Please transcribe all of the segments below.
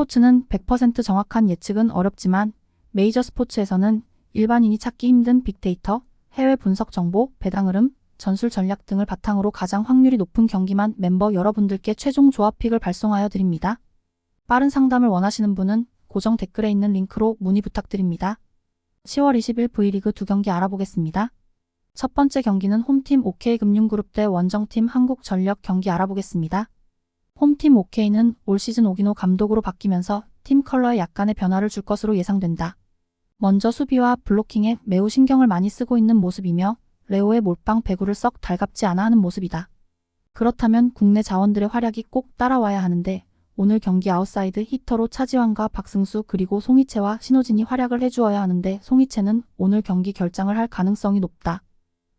스포츠는 100% 정확한 예측은 어렵지만 메이저 스포츠에서는 일반인이 찾기 힘든 빅데이터, 해외 분석 정보, 배당 흐름, 전술 전략 등을 바탕으로 가장 확률이 높은 경기만 멤버 여러분들께 최종 조합픽을 발송하여 드립니다. 빠른 상담을 원하시는 분은 고정 댓글에 있는 링크로 문의 부탁드립니다. 10월 20일 V리그 2경기 알아보겠습니다. 첫 번째 경기는 홈팀 OK금융그룹 대 원정팀 한국전력 경기 알아보겠습니다. 홈팀 OK는 올 시즌 오기노 감독으로 바뀌면서 팀 컬러에 약간의 변화를 줄 것으로 예상된다. 먼저 수비와 블로킹에 매우 신경을 많이 쓰고 있는 모습이며 레오의 몰빵 배구를 썩 달갑지 않아 하는 모습이다. 그렇다면 국내 자원들의 활약이 꼭 따라와야 하는데 오늘 경기 아웃사이드 히터로 차지환과 박승수 그리고 송이채와 신호진이 활약을 해주어야 하는데 송이채는 오늘 경기 결장을 할 가능성이 높다.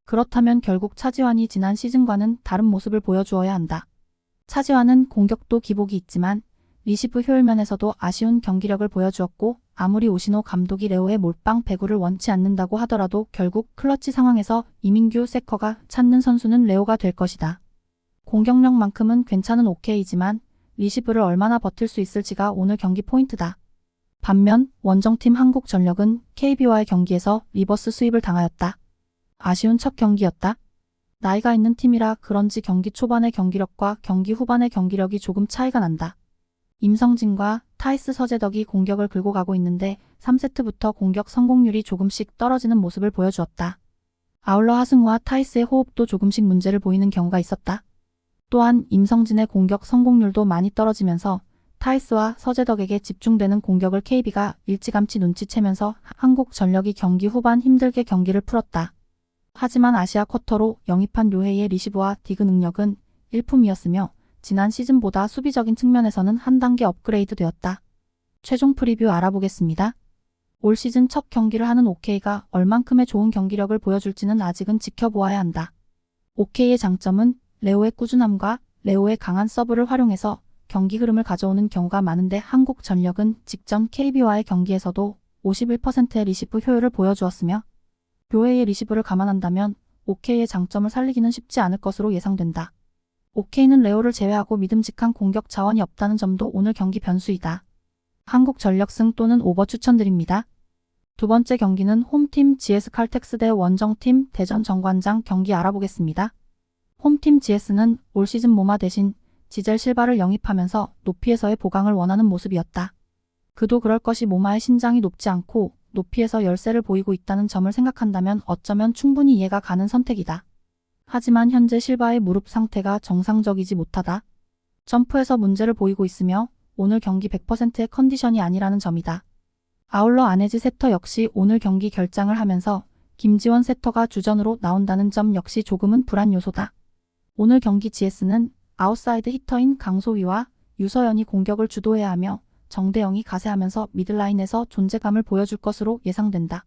그렇다면 결국 차지환이 지난 시즌과는 다른 모습을 보여주어야 한다. 차지환은 공격도 기복이 있지만 리시브 효율면에서도 아쉬운 경기력을 보여주었고 아무리 오시노 감독이 레오의 몰빵 배구를 원치 않는다고 하더라도 결국 클러치 상황에서 이민규 세커가 찾는 선수는 레오가 될 것이다. 공격력만큼은 괜찮은 OK이지만 리시브를 얼마나 버틸 수 있을지가 오늘 경기 포인트다. 반면 원정팀 한국전력은 KB와의 경기에서 리버스 수입을 당하였다. 아쉬운 첫 경기였다. 나이가 있는 팀이라 그런지 경기 초반의 경기력과 경기 후반의 경기력이 조금 차이가 난다. 임성진과 타이스 서재덕이 공격을 긁고 가고 있는데 3세트부터 공격 성공률이 조금씩 떨어지는 모습을 보여주었다. 아울러 하승우와 타이스의 호흡도 조금씩 문제를 보이는 경우가 있었다. 또한 임성진의 공격 성공률도 많이 떨어지면서 타이스와 서재덕에게 집중되는 공격을 KB가 일찌감치 눈치채면서 한국전력이 경기 후반 힘들게 경기를 풀었다. 하지만 아시아 쿼터로 영입한 류헤이의 리시브와 디그 능력은 일품이었으며 지난 시즌보다 수비적인 측면에서는 한 단계 업그레이드 되었다. 최종 프리뷰 알아보겠습니다. 올 시즌 첫 경기를 하는 OK가 얼만큼의 좋은 경기력을 보여줄지는 아직은 지켜보아야 한다. OK의 장점은 레오의 꾸준함과 레오의 강한 서브를 활용해서 경기 흐름을 가져오는 경우가 많은데 한국전력은 직전 KB와의 경기에서도 51%의 리시브 효율을 보여주었으며 류헤이의 리시브를 감안한다면 OK의 장점을 살리기는 쉽지 않을 것으로 예상된다. OK는 레오를 제외하고 믿음직한 공격 자원이 없다는 점도 오늘 경기 변수이다. 한국전력 승 또는 오버 추천드립니다. 두 번째 경기는 홈팀 GS칼텍스 대 원정팀 대전 정관장 경기 알아보겠습니다. 홈팀 GS는 올 시즌 모마 대신 지젤 실바를 영입하면서 높이에서의 보강을 원하는 모습이었다. 그도 그럴 것이 모마의 신장이 높지 않고 높이에서 열세를 보이고 있다는 점을 생각한다면 어쩌면 충분히 이해가 가는 선택이다. 하지만 현재 실바의 무릎 상태가 정상적이지 못하다. 점프에서 문제를 보이고 있으며 오늘 경기 100%의 컨디션이 아니라는 점이다. 아울러 안혜지 세터 역시 오늘 경기 결장을 하면서 김지원 세터가 주전으로 나온다는 점 역시 조금은 불안 요소다. 오늘 경기 GS는 아웃사이드 히터인 강소희와 유서연이 공격을 주도해야 하며 정대영이 가세하면서 미들라인에서 존재감을 보여줄 것으로 예상된다.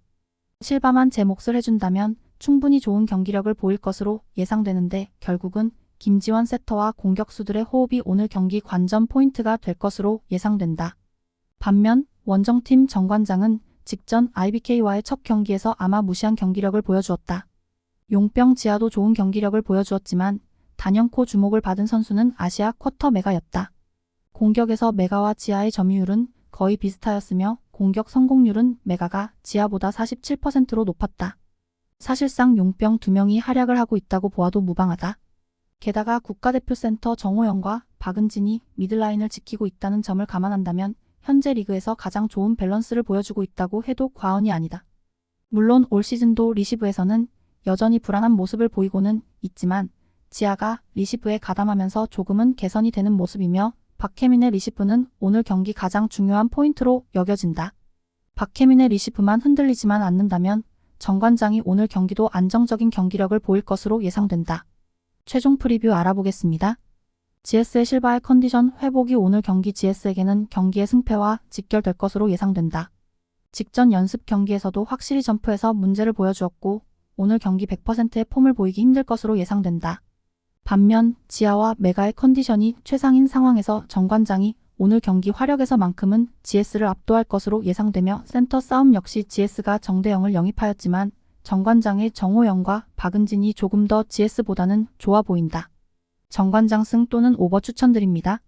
실바만 제 몫을 해준다면 충분히 좋은 경기력을 보일 것으로 예상되는데 결국은 김지원 세터와 공격수들의 호흡이 오늘 경기 관전 포인트가 될 것으로 예상된다. 반면 원정팀 정관장은 직전 IBK와의 첫 경기에서 아마 무시한 경기력을 보여주었다. 용병 지하도 좋은 경기력을 보여주었지만 단연코 주목을 받은 선수는 아시아 쿼터 메가였다. 공격에서 메가와 지하의 점유율은 거의 비슷하였으며 공격 성공률은 메가가 지하보다 47%로 높았다. 사실상 용병 2명이 활약을 하고 있다고 보아도 무방하다. 게다가 국가대표 센터 정호영과 박은진이 미들라인을 지키고 있다는 점을 감안한다면 현재 리그에서 가장 좋은 밸런스를 보여주고 있다고 해도 과언이 아니다. 물론 올 시즌도 리시브에서는 여전히 불안한 모습을 보이고는 있지만 지하가 리시브에 가담하면서 조금은 개선이 되는 모습이며 박혜민의 리시브는 오늘 경기 가장 중요한 포인트로 여겨진다. 박혜민의 리시브만 흔들리지만 않는다면 정관장이 오늘 경기도 안정적인 경기력을 보일 것으로 예상된다. 최종 프리뷰 알아보겠습니다. GS의 실바의 컨디션 회복이 오늘 경기 GS에게는 경기의 승패와 직결될 것으로 예상된다. 직전 연습 경기에서도 확실히 점프에서 문제를 보여주었고 오늘 경기 100%의 폼을 보이기 힘들 것으로 예상된다. 반면 지하와 메가의 컨디션이 최상인 상황에서 정관장이 오늘 경기 화력에서만큼은 GS를 압도할 것으로 예상되며 센터 싸움 역시 GS가 정대영을 영입하였지만 정관장의 정호영과 박은진이 조금 더 GS보다는 좋아 보인다. 정관장 승 또는 오버 추천드립니다.